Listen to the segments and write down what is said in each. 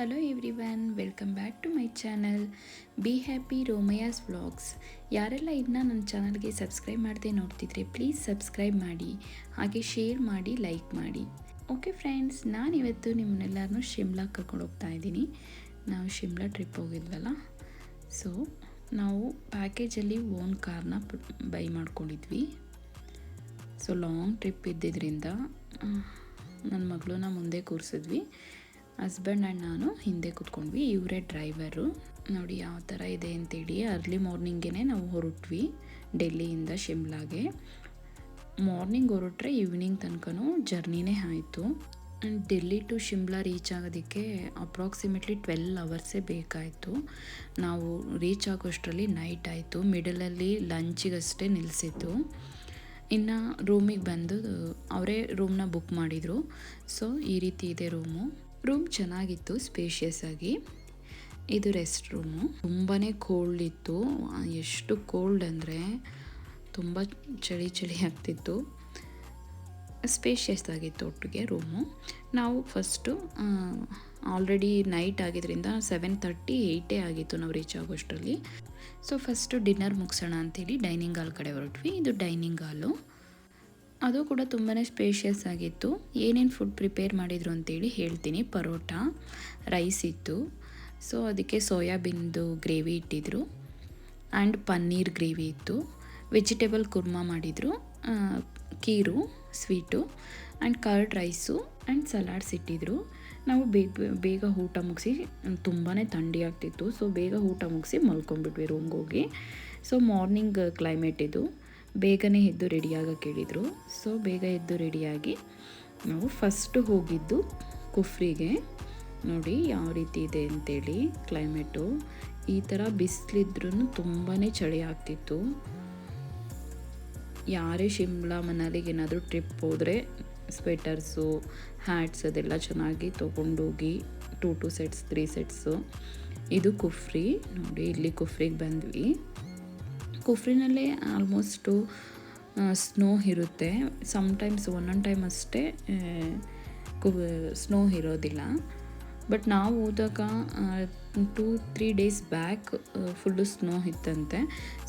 Hello everyone, welcome back to my channel be happy ರೋಮಯಾಸ್ vlogs. ಯಾರೆಲ್ಲ ಇನ್ನೂ ನನ್ನ ಚಾನಲ್ಗೆ ಸಬ್ಸ್ಕ್ರೈಬ್ ಮಾಡದೆ ನೋಡ್ತಿದ್ರೆ ಪ್ಲೀಸ್ ಸಬ್ಸ್ಕ್ರೈಬ್ ಮಾಡಿ, ಹಾಗೆ ಶೇರ್ ಮಾಡಿ, ಲೈಕ್ ಮಾಡಿ. ಓಕೆ ಫ್ರೆಂಡ್ಸ್, ನಾನಿವತ್ತು ನಿಮ್ಮನ್ನೆಲ್ಲರನ್ನೂ ಶಿಮ್ಲಾಗೆ ಕರ್ಕೊಂಡು ಹೋಗ್ತಾ ಇದ್ದೀನಿ. ನಾವು ಶಿಮ್ಲಾ ಟ್ರಿಪ್ ಹೋಗಿದ್ವಲ್ಲ, ಸೊ ನಾವು ಪ್ಯಾಕೇಜಲ್ಲಿ ಓನ್ ಕಾರ್ನ ಬೈ ಮಾಡ್ಕೊಂಡಿದ್ವಿ. ಸೊ ಲಾಂಗ್ ಟ್ರಿಪ್ ಇದ್ದಿದ್ದರಿಂದ ನನ್ನ ಮಗಳನ್ನ ಮುಂದೆ ಕೂರಿಸಿದ್ವಿ, ಹಸ್ಬೆಂಡ್ ಆ್ಯಂಡ್ ನಾನು ಹಿಂದೆ ಕೂತ್ಕೊಂಡ್ವಿ. ಇವರೇ ಡ್ರೈವರು. ನೋಡಿ ಯಾವ ಥರ ಇದೆ ಅಂತೇಳಿ. ಅರ್ಲಿ ಮಾರ್ನಿಂಗೇ ನಾವು ಹೊರಟ್ವಿ ಡೆಲ್ಲಿಯಿಂದ ಶಿಮ್ಲಾಗೆ. ಮಾರ್ನಿಂಗ್ ಹೊರಟ್ರೆ ಈವ್ನಿಂಗ್ ತನಕನೂ ಜರ್ನಿನೇ ಆಯಿತು. And Delhi to Shimla reach ಆಗೋದಕ್ಕೆ ಅಪ್ರಾಕ್ಸಿಮೇಟ್ಲಿ 12 ಅವರ್ಸೇ ಬೇಕಾಯಿತು. ನಾವು ರೀಚ್ ಆಗೋಷ್ಟರಲ್ಲಿ ನೈಟ್ ಆಯಿತು. ಮಿಡಲಲ್ಲಿ ಲಂಚಿಗಷ್ಟೇ ನಿಲ್ಲಿಸಿದ್ದು. ಇನ್ನು ರೂಮಿಗೆ ಬಂದು ಅವರೇ ರೂಮ್ನ ಬುಕ್ ಮಾಡಿದರು. ಸೊ ಈ ರೀತಿ ಇದೆ ರೂಮ್ ಚೆನ್ನಾಗಿತ್ತು, ಸ್ಪೇಷಿಯಸ್ ಆಗಿ. ಇದು ರೆಸ್ಟ್ ರೂಮು. ತುಂಬಾ ಕೋಲ್ಡ್ ಇತ್ತು. ಎಷ್ಟು ಕೋಲ್ಡ್ ಅಂದರೆ ತುಂಬ ಚಳಿ ಆಗ್ತಿತ್ತು. ಸ್ಪೇಷಿಯಸ್ ಆಗಿತ್ತು ಒಟ್ಟಿಗೆ ರೂಮು. ನಾವು ಫಸ್ಟು ಆಲ್ರೆಡಿ ನೈಟ್ ಆಗಿದ್ದರಿಂದ 7:30, 8 ಆಗಿತ್ತು ನಾವು ರೀಚ್ ಆಗೋಷ್ಟರಲ್ಲಿ. ಸೊ ಫಸ್ಟು ಡಿನ್ನರ್ ಮುಗಿಸೋಣ ಅಂತೇಳಿ ಡೈನಿಂಗ್ ಹಾಲ್ ಕಡೆ ಹೊರಟ್ವಿ. ಇದು ಡೈನಿಂಗ್ ಹಾಲು. ಅದು ಕೂಡ ತುಂಬಾ ಸ್ಪೇಷಿಯಸ್ ಆಗಿತ್ತು. ಏನೇನು ಫುಡ್ ಪ್ರಿಪೇರ್ ಮಾಡಿದರು ಅಂತೇಳಿ ಹೇಳ್ತೀನಿ. ಪರೋಟ, ರೈಸ್ ಇತ್ತು. ಸೊ ಅದಕ್ಕೆ ಸೋಯಾಬೀನ್ದು ಗ್ರೇವಿ ಇಟ್ಟಿದ್ರು ಆ್ಯಂಡ್ ಪನ್ನೀರ್ ಗ್ರೇವಿ ಇತ್ತು. ವೆಜಿಟೇಬಲ್ ಕುರ್ಮಾ ಮಾಡಿದರು, kheer sweet and curd rice and salads ಇಟ್ಟಿದ್ರು. ನಾವು ಬೇಗ ಊಟ ಮುಗಿಸಿ, ತುಂಬಾ ಥಂಡಿ ಆಗ್ತಿತ್ತು. ಸೊ ಬೇಗ ಊಟ ಮುಗಿಸಿ ಮಲ್ಕೊಂಡ್ಬಿಟ್ವಿ ರೂಮ್ಗೆ ಹೋಗಿ. ಸೊ ಮಾರ್ನಿಂಗ್ ಕ್ಲೈಮೇಟ್ ಇದು. ಬೇಗನೆ ಎದ್ದು ರೆಡಿಯಾಗಕ್ಕೆ ಹೇಳಿದರು. ಸೊ ಬೇಗ ಎದ್ದು ರೆಡಿಯಾಗಿ ನಾವು ಫಸ್ಟು ಹೋಗಿದ್ದು ಕುಫ್ರಿಗೆ. ನೋಡಿ ಯಾವ ರೀತಿ ಇದೆ ಅಂತೇಳಿ ಕ್ಲೈಮೇಟು. ಈ ಥರ ಬಿಸಿಲಿದ್ರೂ ತುಂಬಾ ಚಳಿ ಆಗ್ತಿತ್ತು. ಯಾರೇ ಶಿಮ್ಲಾ ಮನಾಲಿಗೆ ಏನಾದರೂ ಟ್ರಿಪ್ ಹೋದರೆ ಸ್ವೆಟರ್ಸು, ಹ್ಯಾಟ್ಸ್ ಅದೆಲ್ಲ ಚೆನ್ನಾಗಿ ತೊಗೊಂಡೋಗಿ 2 ಸೆಟ್ಸ್ 3 ಸೆಟ್ಸು. ಇದು ಕುಫ್ರಿ. ನೋಡಿ ಇಲ್ಲಿ ಕುಫ್ರಿಗೆ ಬಂದ್ವಿ. ಕುಫ್ರಿನಲ್ಲೇ ಆಲ್ಮೋಸ್ಟು ಸ್ನೋ ಇರುತ್ತೆ. ಸಮ್ಟೈಮ್ಸ್ ಒಂದೊಂದು ಟೈಮ್ ಅಷ್ಟೇ ಸ್ನೋ ಇರೋದಿಲ್ಲ. ಬಟ್ ನಾವು ಹೋದಾಗ 2-3 ಡೇಸ್ ಬ್ಯಾಕ್ ಫುಲ್ಲು ಸ್ನೋ ಇತ್ತಂತೆ.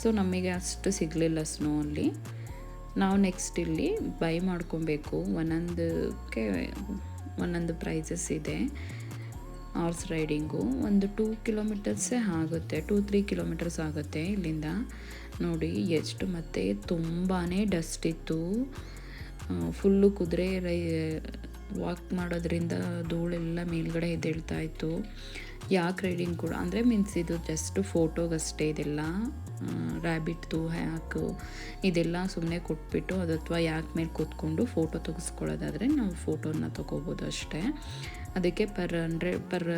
ಸೊ ನಮಗೆ ಅಷ್ಟು ಸಿಗಲಿಲ್ಲ ಸ್ನೋ ಅಲ್ಲಿ. ನಾವು ನೆಕ್ಸ್ಟ್ ಇಲ್ಲಿ ಬೈ ಮಾಡ್ಕೊಬೇಕು. ಒಂದೊಂದಕ್ಕೆ ಒಂದೊಂದು ಪ್ರೈಸಸ್ ಇದೆ. ಹಾರ್ಸ್ ರೈಡಿಂಗು ಒಂದು 2 ಕಿಲೋಮೀಟರ್ಸೇ ಆಗುತ್ತೆ, 2-3 ಕಿಲೋಮೀಟರ್ಸ್ ಆಗುತ್ತೆ ಇಲ್ಲಿಂದ. ನೋಡಿ ಎಷ್ಟು, ಮತ್ತು ತುಂಬಾ ಡಸ್ಟ್ ಇತ್ತು. ಫುಲ್ಲು ಕುದುರೆ ವಾಕ್ ಮಾಡೋದ್ರಿಂದ ಧೂಳೆಲ್ಲ ಮೇಲ್ಗಡೆ ಎದ್ದೇಳ್ತಾ ಇತ್ತು. ಯಾಕೆ ರೈಡಿಂಗ್ ಕೂಡ ಅಂದರೆ ಮೀನ್ಸ್ ಇದು ಜಸ್ಟ್ ಫೋಟೋಗಷ್ಟೇ. ಇದೆಲ್ಲ ರ್ಯಾಬಿಟ್ದು ಹ್ಯಾಕು ಇದೆಲ್ಲ ಸುಮ್ಮನೆ ಕೊಟ್ಬಿಟ್ಟು ಅದು, ಅಥವಾ ಯಾಕೆ ಮೇಲೆ ಕೂತ್ಕೊಂಡು ಫೋಟೋ ತೆಗೆಸ್ಕೊಳ್ಳೋದಾದರೆ ನಾವು ಫೋಟೋನ ತೊಗೋಬೋದು ಅಷ್ಟೇ. ಅದಕ್ಕೆ ಪರ್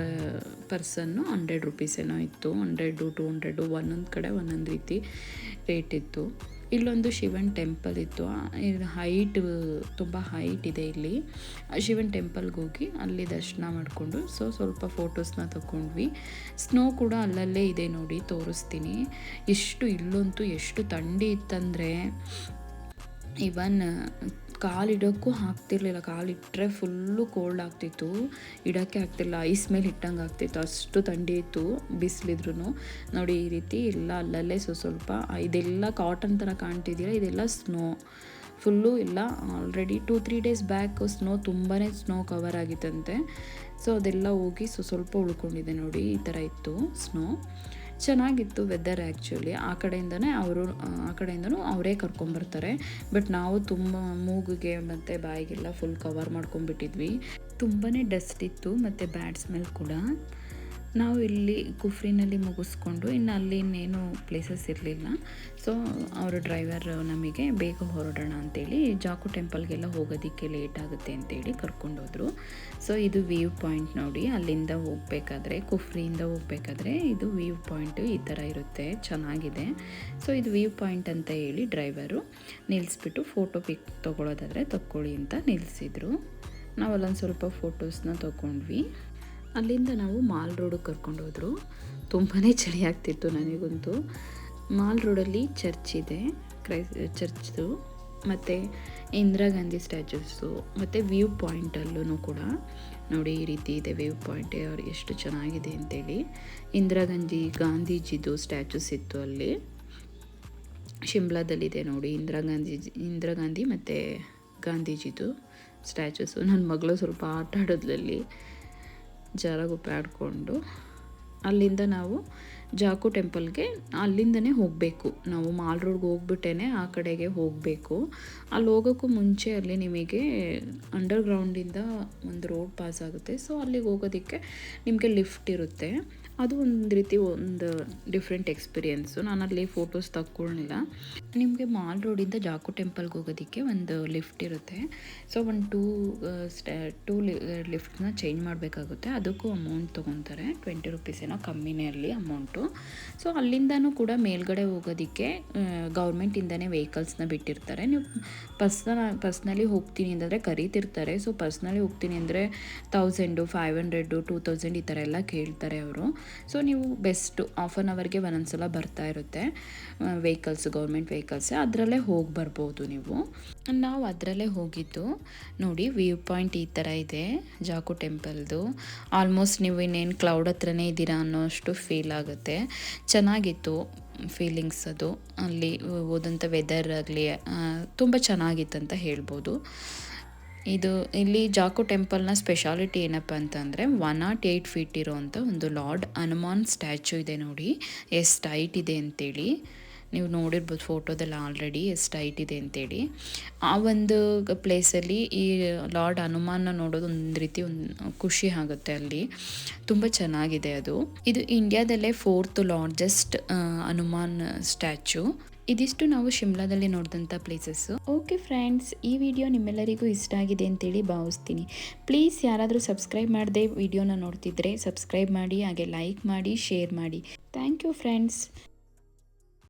ಪರ್ಸನ್ನು 100 ರೂಪೀಸ್ ಏನೋ ಇತ್ತು. 100-200 ಒಂದೊಂದು ಕಡೆ ಒಂದೊಂದು ರೀತಿ ರೇಟ್ ಇತ್ತು. ಇಲ್ಲೊಂದು ಶಿವನ್ ಟೆಂಪಲ್ ಇತ್ತು. ಇದು ತುಂಬ ಹೈಟ್ ಇದೆ ಇಲ್ಲಿ. ಶಿವನ್ ಟೆಂಪಲ್ಗೆ ಹೋಗಿ ಅಲ್ಲಿ ದರ್ಶನ ಮಾಡಿಕೊಂಡು ಸ್ವಲ್ಪ ಫೋಟೋಸ್ನ ತಗೊಂಡ್ವಿ. ಸ್ನೋ ಕೂಡ ಅಲ್ಲಲ್ಲೇ ಇದೆ ನೋಡಿ, ತೋರಿಸ್ತೀನಿ. ಇಲ್ಲಂತೂ ಎಷ್ಟು ಥಂಡಿ ಇತ್ತಂದರೆ ಇವನ್ ಕಾಲಿಡೋಕ್ಕೂ ಆಗ್ತಿರ್ಲಿಲ್ಲ. ಕಾಲಿಟ್ಟರೆ ಫುಲ್ಲು ಕೋಲ್ಡ್ ಆಗ್ತಿತ್ತು, ಇಡೋಕ್ಕೆ ಆಗ್ತಿಲ್ಲ. ಐಸ್ ಮೇಲೆ ಇಟ್ಟಂಗೆ ಆಗ್ತಿತ್ತು, ಅಷ್ಟು ಥಂಡಿ ಇತ್ತು ಬಿಸಿಲಿದ್ರೂ. ನೋಡಿ ಈ ರೀತಿ ಎಲ್ಲ ಅಲ್ಲಲ್ಲೇ ಸ್ವಲ್ಪ ಇದೆಲ್ಲ ಕಾಟನ್ ಥರ ಕಾಣ್ತಿದ್ದೀರಾ, ಇದೆಲ್ಲ ಸ್ನೋ ಫುಲ್ಲು ಎಲ್ಲ. ಆಲ್ರೆಡಿ 2-3 ಡೇಸ್ ಬ್ಯಾಕ್ ತುಂಬಾ ಸ್ನೋ ಕವರ್ ಆಗಿತ್ತಂತೆ. ಸೊ ಅದೆಲ್ಲ ಹೋಗಿ ಸ್ವಲ್ಪ ಉಳ್ಕೊಂಡಿದೆ. ನೋಡಿ ಈ ಥರ ಇತ್ತು ಸ್ನೋ. ಚೆನ್ನಾಗಿತ್ತು ವೆದರ್ ಆ್ಯಕ್ಚುಲಿ. ಆ ಕಡೆಯಿಂದನೂ ಅವರೇ ಕರ್ಕೊಂಬರ್ತಾರೆ. ಬಟ್ ನಾವು ತುಂಬ ಮೂಗಿಗೆ ಮತ್ತು ಬಾಯಿಗೆಲ್ಲ ಫುಲ್ ಕವರ್ ಮಾಡ್ಕೊಂಡ್ಬಿಟ್ಟಿದ್ವಿ. ತುಂಬಾ ಡಸ್ಟ್ ಇತ್ತು ಮತ್ತು ಬ್ಯಾಡ್ ಸ್ಮೆಲ್ ಕೂಡ. ನಾವು ಇಲ್ಲಿ ಕುಫ್ರಿನಲ್ಲಿ ಮುಗಿಸ್ಕೊಂಡು ಇನ್ನು ಅಲ್ಲಿ ಇನ್ನೇನು ಪ್ಲೇಸಸ್ ಇರಲಿಲ್ಲ. ಸೊ ಅವರು ಡ್ರೈವರ್ ನಮಗೆ ಬೇಗ ಹೊರಡೋಣ ಅಂತೇಳಿ ಜಾಕು ಟೆಂಪಲ್ಗೆಲ್ಲ ಹೋಗೋದಕ್ಕೆ ಲೇಟ್ ಆಗುತ್ತೆ ಅಂತೇಳಿ ಕರ್ಕೊಂಡೋದ್ರು. ಸೊ ಇದು ವ್ಯೂ ಪಾಯಿಂಟ್ ನೋಡಿ. ಅಲ್ಲಿಂದ ಹೋಗಬೇಕಾದ್ರೆ, ಕುಫ್ರಿಯಿಂದ ಹೋಗಬೇಕಾದ್ರೆ ಇದು ವ್ಯೂ ಪಾಯಿಂಟು ಈ ಥರ ಇರುತ್ತೆ, ಚೆನ್ನಾಗಿದೆ. ಸೊ ಇದು ವ್ಯೂ ಪಾಯಿಂಟ್ ಅಂತ ಹೇಳಿ ಡ್ರೈವರು ನಿಲ್ಲಿಸ್ಬಿಟ್ಟು ಫೋಟೋ ಪಿಕ್ ತೊಗೊಳ್ಳೋದಾದರೆ ತಗೊಳ್ಳಿ ಅಂತ ನಿಲ್ಲಿಸಿದ್ರು. ನಾವು ಅಲ್ಲೊಂದು ಸ್ವಲ್ಪ ಫೋಟೋಸ್ನ ತೊಗೊಂಡ್ವಿ. ಅಲ್ಲಿಂದ ನಾವು ಮಾಲ್ ರೋಡಿಗೆ ಕರ್ಕೊಂಡೋದ್ರು. ತುಂಬಾ ಚಳಿ ಆಗ್ತಿತ್ತು ನನಗಂತೂ. ಮಾಲ್ ರೋಡಲ್ಲಿ ಚರ್ಚ್ ಇದೆ, ಚರ್ಚ್ದು, ಮತ್ತು ಇಂದಿರಾ ಗಾಂಧಿ ಸ್ಟ್ಯಾಚ್ಯೂಸು, ಮತ್ತು ವ್ಯೂ ಪಾಯಿಂಟಲ್ಲೂ ಕೂಡ ನೋಡಿ ಈ ರೀತಿ ಇದೆ ವ್ಯೂ ಪಾಯಿಂಟ್, ಅವ್ರು ಎಷ್ಟು ಚೆನ್ನಾಗಿದೆ ಅಂತೇಳಿ. ಇಂದಿರಾ ಗಾಂಧೀಜಿದು ಸ್ಟ್ಯಾಚುಸ್ ಇತ್ತು ಅಲ್ಲಿ, ಶಿಮ್ಲಾದಲ್ಲಿದೆ ನೋಡಿ ಇಂದಿರಾ ಗಾಂಧಿ ಮತ್ತು ಗಾಂಧೀಜಿದು ಸ್ಟ್ಯಾಚುಸು. ನನ್ನ ಮಗಳು ಸ್ವಲ್ಪ ಆಟ ಆಡೋದ್ರಲ್ಲಿ ಜಾರಗುಪ್ಪೆ ಆಡಿಕೊಂಡು, ಅಲ್ಲಿಂದ ನಾವು ಜಾಕು ಟೆಂಪಲ್ಗೆ ಅಲ್ಲಿಂದನೇ ಹೋಗಬೇಕು. ನಾವು ಮಾಲ್ ರೋಡ್ಗೆ ಹೋಗ್ಬಿಟ್ಟೇ ಆ ಕಡೆಗೆ ಹೋಗಬೇಕು. ಅಲ್ಲಿ ಹೋಗೋಕ್ಕೂ ಮುಂಚೆ ಅಲ್ಲಿ ನಿಮಗೆ ಅಂಡರ್ಗ್ರೌಂಡಿಂದ ಒಂದು ರೋಡ್ ಪಾಸ್ ಆಗುತ್ತೆ. ಸೊ ಅಲ್ಲಿಗೆ ಹೋಗೋದಕ್ಕೆ ನಿಮಗೆ ಲಿಫ್ಟ್ ಇರುತ್ತೆ. ಅದು ಒಂದು ರೀತಿ ಒಂದು ಡಿಫ್ರೆಂಟ್ ಎಕ್ಸ್ಪೀರಿಯೆನ್ಸು. ನಾನು ಅಲ್ಲಿ ಫೋಟೋಸ್ ತಗೊಳ್ಳಿಲ್ಲ. ನಿಮಗೆ ಮಾಲ್ ರೋಡಿಂದ ಜಾಕು ಟೆಂಪಲ್ಗೆ ಹೋಗೋದಕ್ಕೆ ಒಂದು ಲಿಫ್ಟ್ ಇರುತ್ತೆ. ಸೊ ಒಂದು ಟೂ ಲಿಫ್ಟ್ನ ಚೇಂಜ್ ಮಾಡಬೇಕಾಗುತ್ತೆ. ಅದಕ್ಕೂ ಅಮೌಂಟ್ ತೊಗೊತಾರೆ, 20 ರುಪೀಸ್ ಏನೋ ಕಮ್ಮಿನೇ ಅಲ್ಲಿ ಅಮೌಂಟು. ಸೊ ಅಲ್ಲಿಂದನೂ ಕೂಡ ಮೇಲ್ಗಡೆ ಹೋಗೋದಕ್ಕೆ ಗೌರ್ಮೆಂಟಿಂದನೇ ವೆಹಿಕಲ್ಸ್ನ ಬಿಟ್ಟಿರ್ತಾರೆ. ನೀವು ಪರ್ಸ್ನಲಿ ಹೋಗ್ತೀನಿ ಅಂತಂದರೆ ಕರೀತಿರ್ತಾರೆ. ಸೊ ಪರ್ಸ್ನಲಿ ಹೋಗ್ತೀನಿ ಅಂದರೆ 1000, 500, 2000 ಈ ಥರ ಎಲ್ಲ ಕೇಳ್ತಾರೆ ಅವರು. ಸೊ ನೀವು ಬೆಸ್ಟು ಹಾಫ್ ಆನ್ ಅವರ್ಗೆ ಒಂದೊಂದ್ಸಲ ಬರ್ತಾ ಇರುತ್ತೆ ವೆಹಿಕಲ್ಸ್, ಗೌರ್ಮೆಂಟ್ ವೆಹಿಕಲ್ಸ್, ಅದರಲ್ಲೇ ಹೋಗಿ ಬರ್ಬೋದು ನೀವು. ನಾವು ಅದರಲ್ಲೇ ಹೋಗಿದ್ದು. ನೋಡಿ ವ್ಯೂ ಪಾಯಿಂಟ್ ಈ ಥರ ಇದೆ ಜಾಕು ಟೆಂಪಲ್ದು. ಆಲ್ಮೋಸ್ಟ್ ನೀವು ಇನ್ನೇನು ಕ್ಲೌಡ್ ಹತ್ರನೇ ಇದ್ದೀರಾ ಅನ್ನೋಷ್ಟು ಫೀಲ್ ಆಗುತ್ತೆ. ಚೆನ್ನಾಗಿತ್ತು ಫೀಲಿಂಗ್ಸ್ ಅದು. ಅಲ್ಲಿ ಹೋದಂಥ ವೆದರ್ ಆಗಲಿ ತುಂಬ ಚೆನ್ನಾಗಿತ್ತಂತ ಹೇಳ್ಬೋದು. ಇಲ್ಲಿ ಜಾಕು ಟೆಂಪಲ್ನ ಸ್ಪೆಷಾಲಿಟಿ ಏನಪ್ಪ ಅಂತಂದರೆ 108 ಫೀಟ್ ಇರೋವಂಥ ಒಂದು ಲಾರ್ಡ್ ಹನುಮಾನ್ ಸ್ಟ್ಯಾಚು ಇದೆ ನೋಡಿ, ಎಷ್ಟು ಹೈಟ್ ಇದೆ ಅಂತೇಳಿ. ನೀವು ನೋಡಿರ್ಬೋದು ಫೋಟೋದಲ್ಲಿ ಆಲ್ರೆಡಿ ಎಷ್ಟು ಹೈಟ್ ಇದೆ ಅಂತೇಳಿ. ಆ ಒಂದು ಪ್ಲೇಸಲ್ಲಿ ಈ ಲಾರ್ಡ್ ಹನುಮಾನ್ನ ನೋಡೋದು ಒಂದು ರೀತಿ ಖುಷಿ ಆಗುತ್ತೆ ಅಲ್ಲಿ. ತುಂಬ ಚೆನ್ನಾಗಿದೆ ಅದು. ಇದು ಇಂಡಿಯಾದಲ್ಲೇ 4th ಲಾರ್ಜೆಸ್ಟ್ ಹನುಮಾನ್ ಸ್ಟ್ಯಾಚು. ಇದಿಷ್ಟು ನಾವು ಶಿಮ್ಲಾದಲ್ಲಿ ನೋಡಿದಂಥ ಪ್ಲೇಸಸ್ಸು. ಓಕೆ ಫ್ರೆಂಡ್ಸ್, ಈ ವಿಡಿಯೋ ನಿಮ್ಮೆಲ್ಲರಿಗೂ ಇಷ್ಟ ಆಗಿದೆ ಅಂತೇಳಿ ಭಾವಿಸ್ತೀನಿ. ಪ್ಲೀಸ್ ಯಾರಾದರೂ ಸಬ್ಸ್ಕ್ರೈಬ್ ಮಾಡದೆ ವಿಡಿಯೋನ ನೋಡ್ತಿದ್ರೆ ಸಬ್ಸ್ಕ್ರೈಬ್ ಮಾಡಿ, ಹಾಗೆ ಲೈಕ್ ಮಾಡಿ, ಶೇರ್ ಮಾಡಿ. Thank you friends.